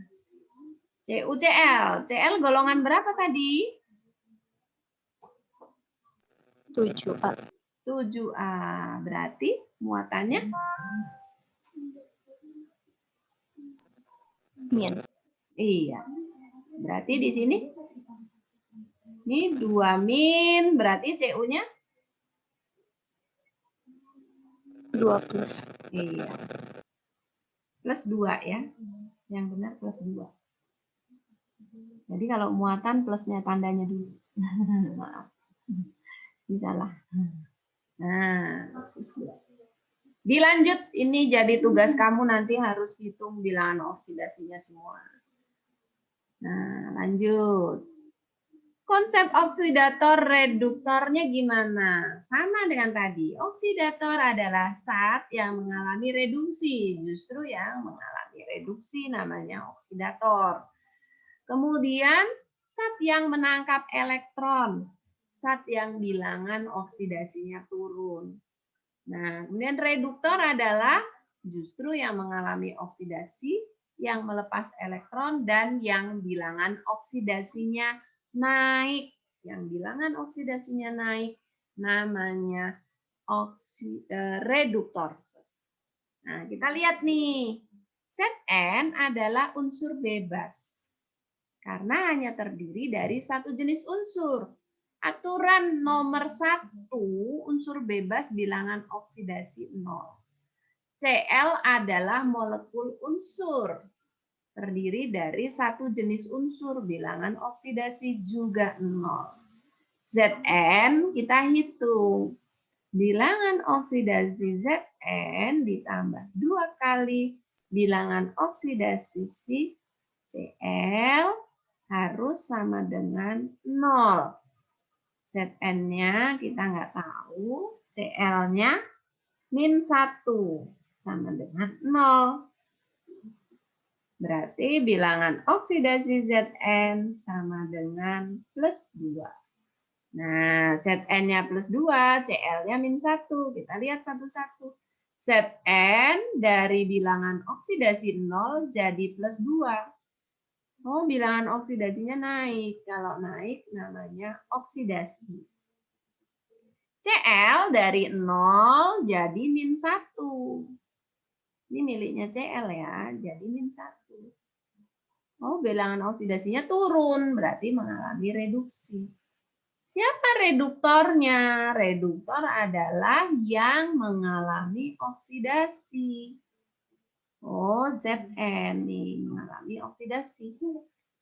CuCl. Cl golongan berapa tadi? 7A. 7A. Berarti muatannya? Min. Iya. Berarti di sini? Ini 2 berarti Cu-nya? 2+. Iya. +2 ya. Yang benar +2. Jadi kalau muatan plusnya tandanya dulu. Maaf. Salah. Nah, dilanjut, ini jadi tugas kamu nanti harus hitung bilangan oksidasinya semua. Nah, lanjut. Konsep oksidator reduktornya gimana? Sama dengan tadi. Oksidator adalah zat yang mengalami reduksi. Justru yang mengalami reduksi namanya oksidator. Kemudian zat yang menangkap elektron. Zat yang bilangan oksidasinya turun. Nah, kemudian reduktor adalah justru yang mengalami oksidasi, yang melepas elektron, dan yang bilangan oksidasinya naik. Yang bilangan oksidasinya naik namanya reduktor. Nah, kita lihat nih. Zn adalah unsur bebas. Karena hanya terdiri dari satu jenis unsur. Aturan nomor 1, unsur bebas bilangan oksidasi 0. Cl adalah molekul unsur. Terdiri dari satu jenis unsur, bilangan oksidasi juga 0. Zn kita hitung. Bilangan oksidasi Zn ditambah 2 kali bilangan oksidasi si Cl harus sama dengan 0. Zn-nya kita nggak tahu, Cl-nya -1 sama dengan 0. Berarti bilangan oksidasi Zn sama dengan +2. Nah, Zn-nya +2, Cl-nya -1. Kita lihat satu-satu. Zn dari bilangan oksidasi 0 jadi +2. Oh, bilangan oksidasinya naik. Kalau naik namanya oksidasi. Cl dari 0 jadi -1. Ini miliknya Cl ya, jadi -1. Oh, bilangan oksidasinya turun, berarti mengalami reduksi. Siapa reduktornya? Reduktor adalah yang mengalami oksidasi. Oh, Zn nih mengalami oksidasi.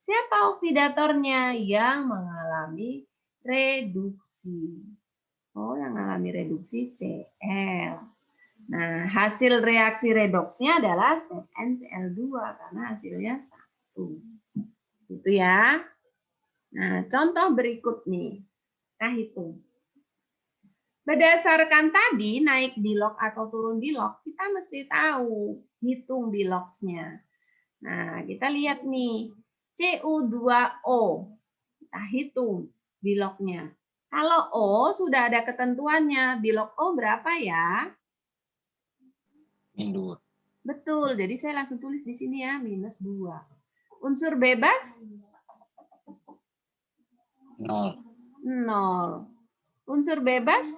Siapa oksidatornya? Yang mengalami reduksi. Oh, yang mengalami reduksi Cl. Nah, hasil reaksi redoksnya adalah ZnCl2 karena hasilnya 1. Gitu ya. Nah, contoh berikut nih. Kita hitung. Berdasarkan tadi naik bilok atau turun bilok, kita mesti tahu hitung biloknya. Nah, kita lihat nih, Cu2O. Kita hitung biloknya. Kalau O sudah ada ketentuannya, bilok O berapa ya? Min 2. Betul, jadi saya langsung tulis di sini ya, -2. Unsur bebas? 0. 0. Unsur bebas?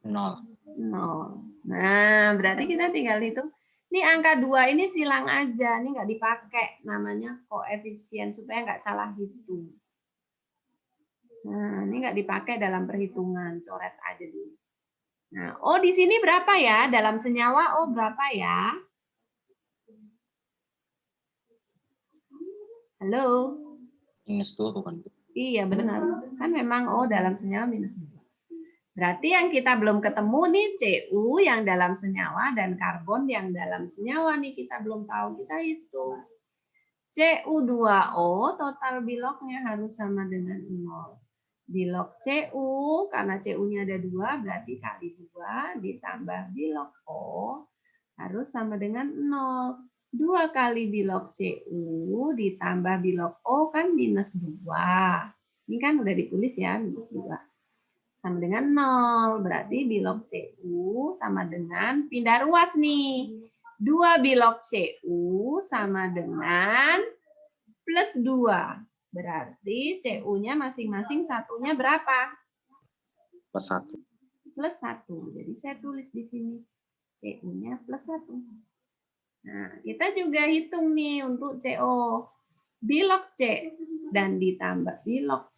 0. 0. Nah, berarti kita tinggal hitung. Ini angka 2 ini silang aja. Ini nggak dipakai. Namanya koefisien supaya nggak salah hitung. Nah, ini nggak dipakai dalam perhitungan. Coret aja dulu. Nah, O di sini berapa ya? Dalam senyawa O berapa ya? Halo? -2 bukan? Iya, benar. Kan memang O dalam senyawa -2. Berarti yang kita belum ketemu nih Cu yang dalam senyawa dan karbon yang dalam senyawa nih kita belum tahu, kita hitung. Cu2O total biloknya harus sama dengan 0. Bilok Cu, karena Cu-nya ada 2, berarti kali 2 ditambah bilok O harus sama dengan 0. 2 kali bilok Cu ditambah bilok O kan -2. Ini kan udah ditulis ya, -2. Sama dengan 0. Berarti bilok Cu sama dengan pindah ruas nih. 2 bilok Cu sama dengan +2. Berarti Cu-nya masing-masing satunya berapa? +1. +1. Jadi saya tulis di sini. Cu-nya +1. Nah, kita juga hitung nih untuk CO. Bilok C dan ditambah bilok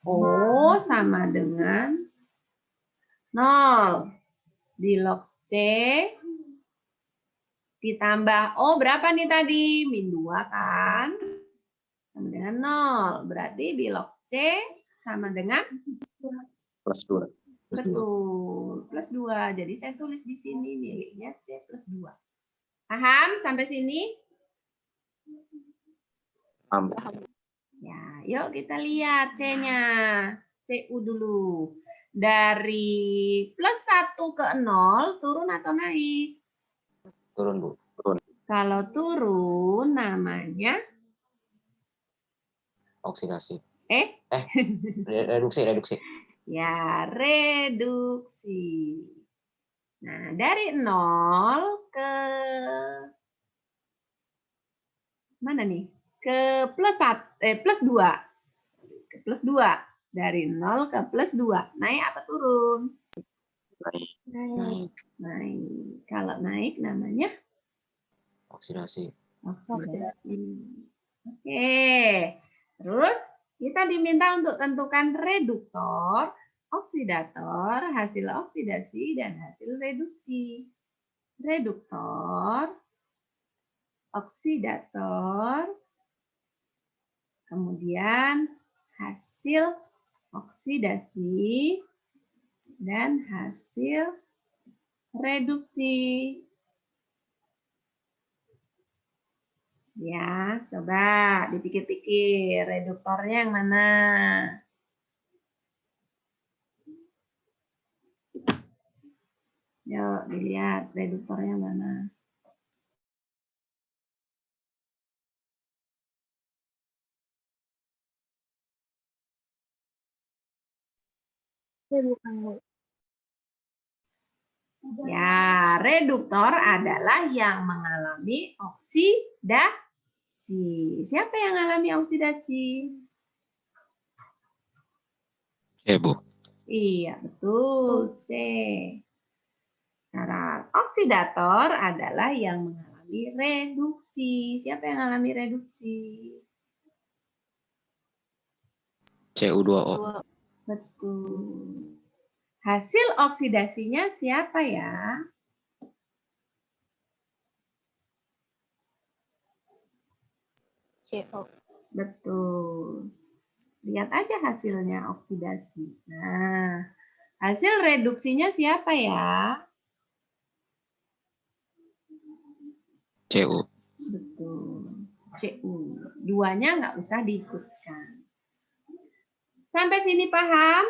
O sama dengan 0. Bilok C ditambah O berapa nih tadi? -2 kan? Sama dengan 0. Berarti bilok C sama dengan +2. betul, +2. Jadi saya tulis di sini miliknya C +2. Paham sampai sini? Paham. Ya, yuk kita lihat C-nya. Cu dulu. Dari +1 ke 0, turun atau naik? Turun, Bu. Turun. Kalau turun namanya Oksidasi. Reduksi. Reduksi. Ya, reduksi. Nah, dari 0 ke mana nih? Ke +2. Ke +2. Dari 0 ke +2. Naik apa turun? Naik. Naik. Kalau naik namanya Oksidasi. oksidasi. Oke. Terus kita diminta untuk tentukan reduktor, oksidator, hasil oksidasi, dan hasil reduksi. Reduktor, oksidator, kemudian hasil oksidasi, dan hasil reduksi. Ya, coba dipikir-pikir reduktornya yang mana? Yuk, dilihat reduktornya mana. Ya, reduktor adalah yang mengalami oksidasi. Siapa yang mengalami oksidasi? C, Bu. Iya, betul. C. Nah, oksidator adalah yang mengalami reduksi. Siapa yang mengalami reduksi? Cu2O. Betul. Hasil oksidasinya siapa ya? CO. Betul. Lihat aja hasilnya oksidasi. Nah, hasil reduksinya siapa ya? CO. Betul. CU. Duanya nggak usah diikutkan. Sampai sini paham?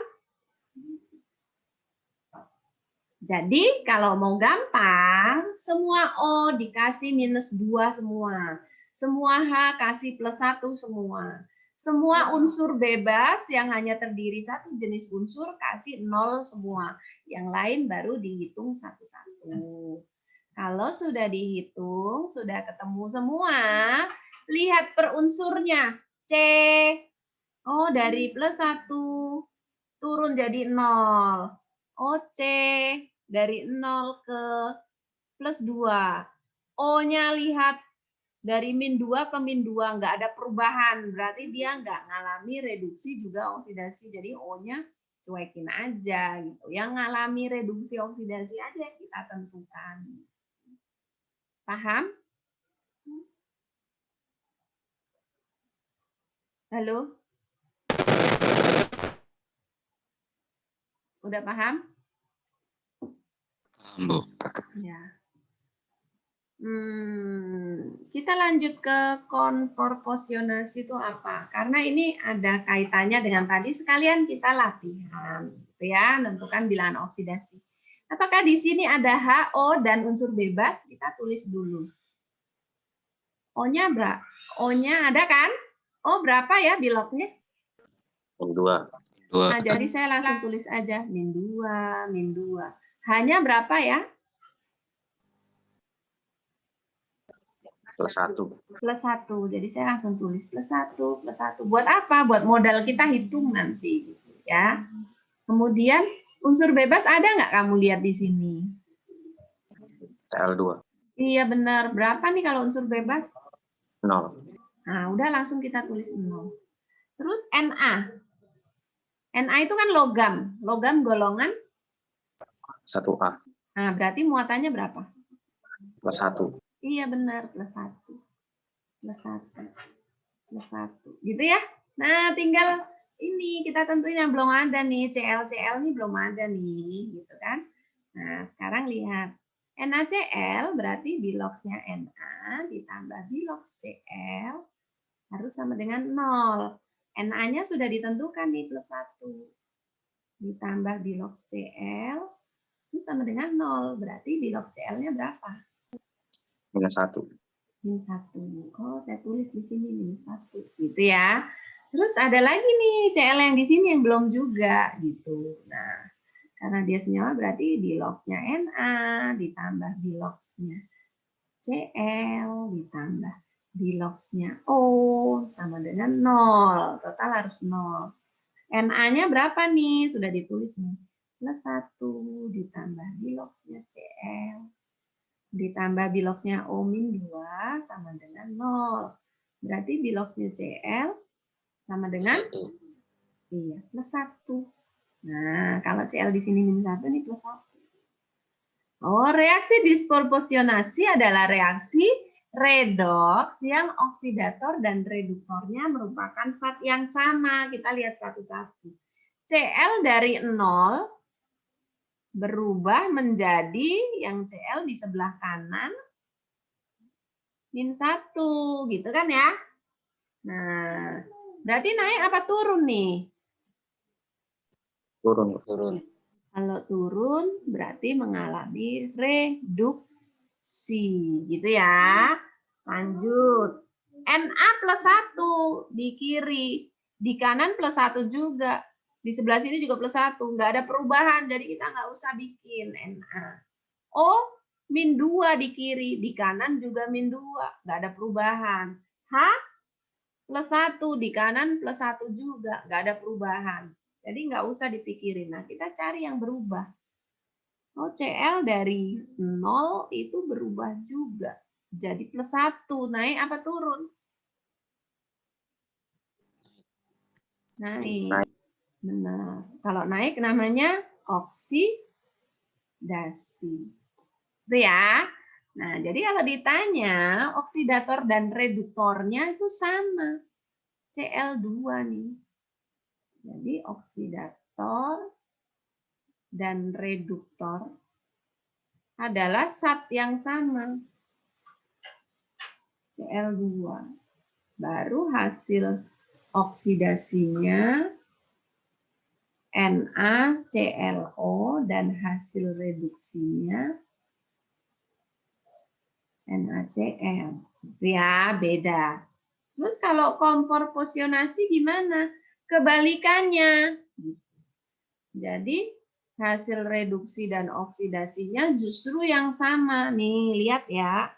Jadi kalau mau gampang, semua O dikasih -2 semua. Semua H kasih +1 semua. Semua unsur bebas yang hanya terdiri satu jenis unsur kasih 0 semua. Yang lain baru dihitung satu-satu. Kalau sudah dihitung, sudah ketemu semua, lihat per unsurnya. C. Oh, dari +1 turun jadi 0. Oh, C. Dari 0 ke +2. O-nya lihat dari -2 ke -2, nggak ada perubahan. Berarti dia nggak ngalami reduksi juga oksidasi. Jadi O-nya cuekin aja gitu. Yang ngalami reduksi oksidasi aja yang kita tentukan. Paham? Halo? Udah paham? Paham, Bu. Ya. Kita lanjut ke konproporsionasi itu apa? Karena ini ada kaitannya dengan tadi, sekalian kita latihan, gitu ya, menentukan bilangan oksidasi. Apakah di sini ada H, O, dan unsur bebas? Kita tulis dulu. O-nya berapa? O-nya ada kan? O berapa ya biloknya? -2. 2. Nah, jadi saya langsung tulis aja -2, -2. H-nya berapa ya? +1. +1. Jadi saya langsung tulis +1, +1. Buat apa? Buat modal kita hitung nanti, gitu ya. Kemudian unsur bebas ada nggak kamu lihat di sini? Cl2. Iya benar. Berapa nih kalau unsur bebas? 0. Nah, udah langsung kita tulis 0. Terus Na. Na itu kan logam. Logam golongan? 1A. Nah, berarti muatannya berapa? +1. Iya benar, +1. +1. +1. Gitu ya. Nah, tinggal ini kita tentuin yang belum ada nih. Cl ini belum ada nih, gitu kan. Nah, sekarang lihat. NaCl berarti biloksnya Na ditambah biloks Cl harus sama dengan 0. Na-nya sudah ditentukan nih +1. Ditambah biloks Cl itu sama dengan 0. Berarti biloks Cl-nya berapa? -1. -1. Oh, saya tulis di sini -1. Gitu ya. Terus ada lagi nih Cl yang di sini yang belum juga gitu. Nah, karena dia senyawa berarti biloksnya Na ditambah biloksnya Cl ditambah biloksnya O sama dengan 0. Total harus 0. Na-nya berapa nih? Sudah ditulis nih. +1 ditambah biloksnya Cl ditambah biloksnya O-2 sama dengan 0. Berarti biloksnya Cl sama dengan? Iya, +1. Nah, kalau Cl di sini -1 ini +1. Oh, reaksi disproporsionasi adalah reaksi redoks yang oksidator dan reduktornya merupakan zat yang sama. Kita lihat satu-satu. Cl dari 0 berubah menjadi yang Cl di sebelah kanan -1, gitu kan ya? Nah, berarti naik apa turun nih? Turun. Kalau turun berarti mengalami reduksi, gitu ya. Lanjut. Na +1 di kiri, di kanan +1 juga. Di sebelah sini juga +1, nggak ada perubahan, jadi kita nggak usah bikin Na. O -2 di kiri, di kanan juga -2, nggak ada perubahan. H +1 di kanan +1 juga, nggak ada perubahan. Jadi nggak usah dipikirin. Nah, kita cari yang berubah. Oh, Cl dari 0 itu berubah juga. Jadi +1. Naik apa turun? Naik. Benar. Kalau naik namanya oksidasi. Itu ya. Nah, jadi kalau ditanya oksidator dan reduktornya itu sama. Cl2 nih. Jadi oksidator dan reduktor adalah zat yang sama. Cl2. Baru hasil oksidasinya NaClO dan hasil reduksinya NaCl. Ya, beda. Terus kalau kompor fusionasi gimana? Kebalikannya. Jadi hasil reduksi dan oksidasinya justru yang sama. Nih, lihat ya.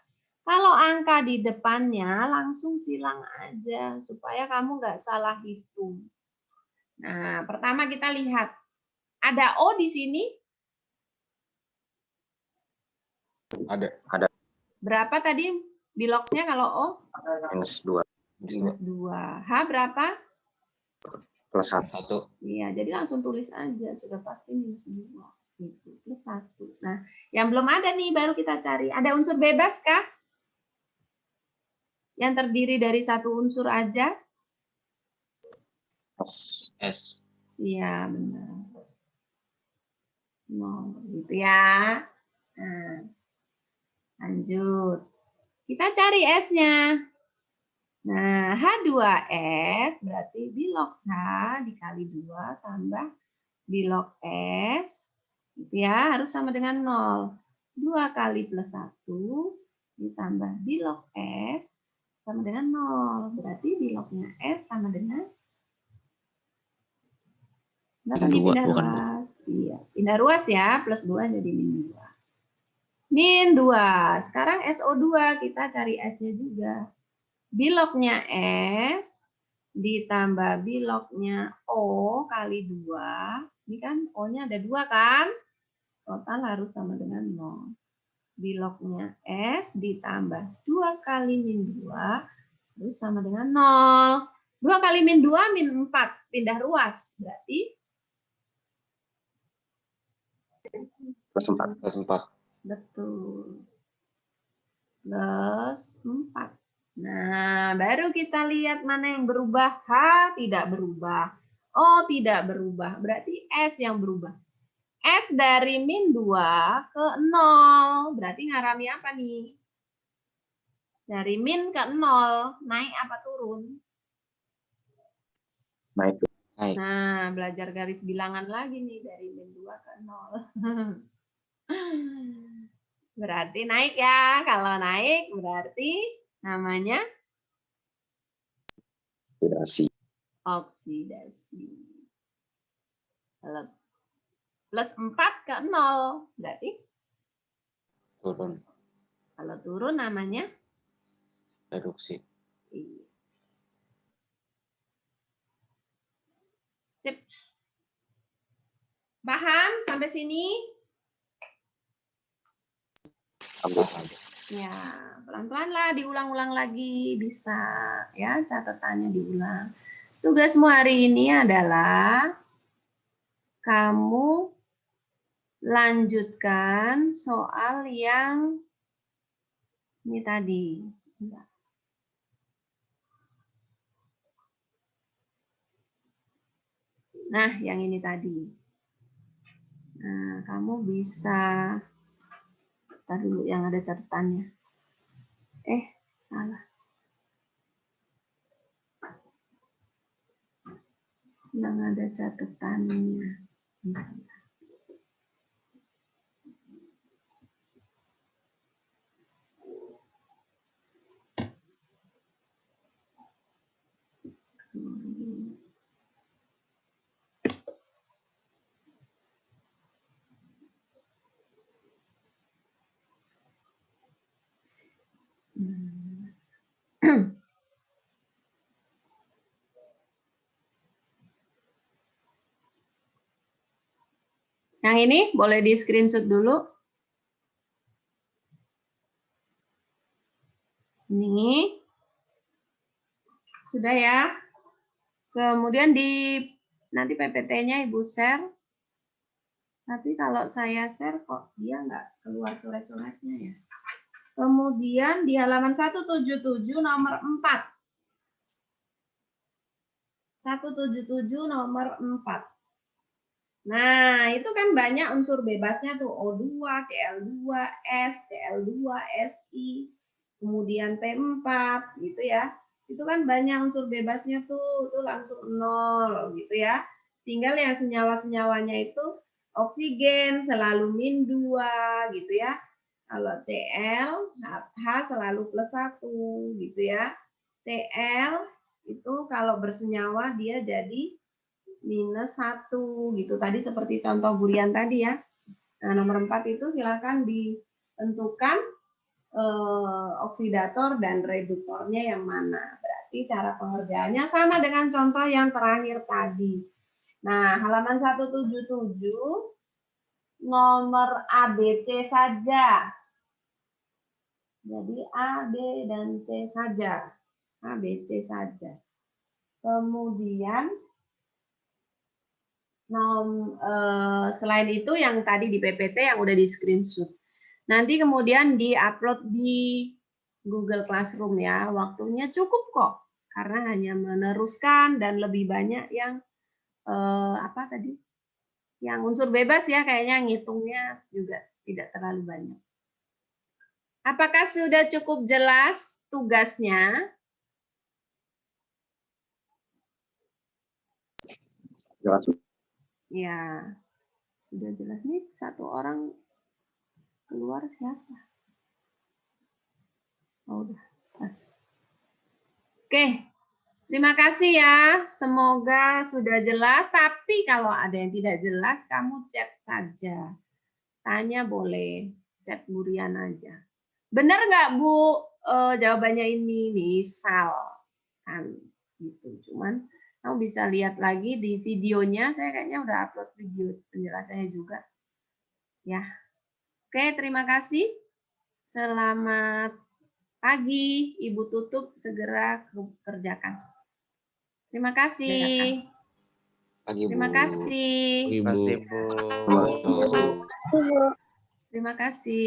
Kalau angka di depannya langsung silang aja supaya kamu nggak salah hitung. Nah, pertama kita lihat. Ada O di sini? Ada. Berapa tadi biloknya kalau O? -2. -2. H berapa? +1. Iya, jadi langsung tulis aja. Sudah pasti -2. Gitu, +1. Nah, yang belum ada nih baru kita cari. Ada unsur bebas kah? Yang terdiri dari satu unsur aja? S. Iya, benar. 0, gitu ya. Nah, lanjut. Kita cari S-nya. Nah, H2S berarti biloks H dikali 2 tambah bilok S. Gitu ya, harus sama dengan 0. 2 kali +1 ditambah bilok S sama dengan 0. Berarti biloknya S sama dengan berapa nih pindah ruas? Iya, pindah ruas ya, +2 jadi -2. -2. Sekarang SO2 kita cari S-nya juga. Biloknya S ditambah biloknya O kali 2. Ini kan O-nya ada 2 kan? Total harus sama dengan 0. Biloknya S ditambah 2 kali -2 harus sama dengan 0. 2 kali -2 -4. Pindah ruas. Berarti +4. betul. +4. Nah, baru kita lihat mana yang berubah. H tidak berubah. O tidak berubah. Berarti S yang berubah. S dari -2 ke 0. Berarti ngarami apa nih? Dari min ke 0. Naik apa turun? Naik. Nah, belajar garis bilangan lagi nih. Dari -2 ke 0. Berarti naik ya. Kalau naik berarti namanya oksidasi. Kalau +4 ke 0 berarti Turun. kalau turun namanya Reduksi. Sip. Paham sampai sini? Ya, pelan-pelan lah diulang-ulang lagi bisa ya, catatannya diulang. Tugasmu hari ini adalah kamu lanjutkan soal yang ini tadi. Nah, yang ini tadi. Nah, kamu bisa tar dulu yang ada catatannya. Salah. Yang ada catatannya. Yang ini boleh di screenshot dulu. Ini sudah ya. Kemudian di nanti PPT-nya Ibu share. Tapi kalau saya share kok dia nggak keluar coret-coretnya ya. Kemudian di halaman 177 nomor 4. 177 nomor 4. Nah, itu kan banyak unsur bebasnya tuh O2, Cl2, S, Cl2, Si, kemudian P4 gitu ya. Itu kan banyak unsur bebasnya tuh, itu langsung 0 gitu ya. Tinggal yang senyawa-senyawanya itu oksigen selalu -2 gitu ya. Kalau Cl, H selalu +1 gitu ya. Cl itu kalau bersenyawa dia jadi -1 gitu. Tadi seperti contoh burian tadi ya. Nah, nomor 4 itu silakan ditentukan oksidator dan reduktornya yang mana. Berarti cara pengerjaannya sama dengan contoh yang terakhir tadi. Nah, halaman 177 nomor A, B, C saja. Jadi A, B, dan C saja. A, B, C saja. Kemudian selain itu yang tadi di PPT yang udah di screenshot. Nanti kemudian di-upload di Google Classroom ya. Waktunya cukup kok. Karena hanya meneruskan dan lebih banyak yang apa tadi? Yang unsur bebas ya, kayaknya ngitungnya juga tidak terlalu banyak. Apakah sudah cukup jelas tugasnya? Jelas. Ya, sudah jelas nih. Satu orang keluar siapa? Oh, udah pas. Oke, terima kasih ya. Semoga sudah jelas. Tapi kalau ada yang tidak jelas, kamu chat saja. Tanya boleh, chat Burian aja. Benar nggak Bu? Jawabannya ini misal kan gitu. Cuman kamu bisa lihat lagi di videonya. Saya kayaknya udah upload video penjelasannya juga. Ya. Oke, terima kasih. Selamat pagi. Ibu tutup segera kerjakan. Terima kasih. Pagi, Bu. Terima kasih. Ibu. Terima kasih, Bu. Terima kasih.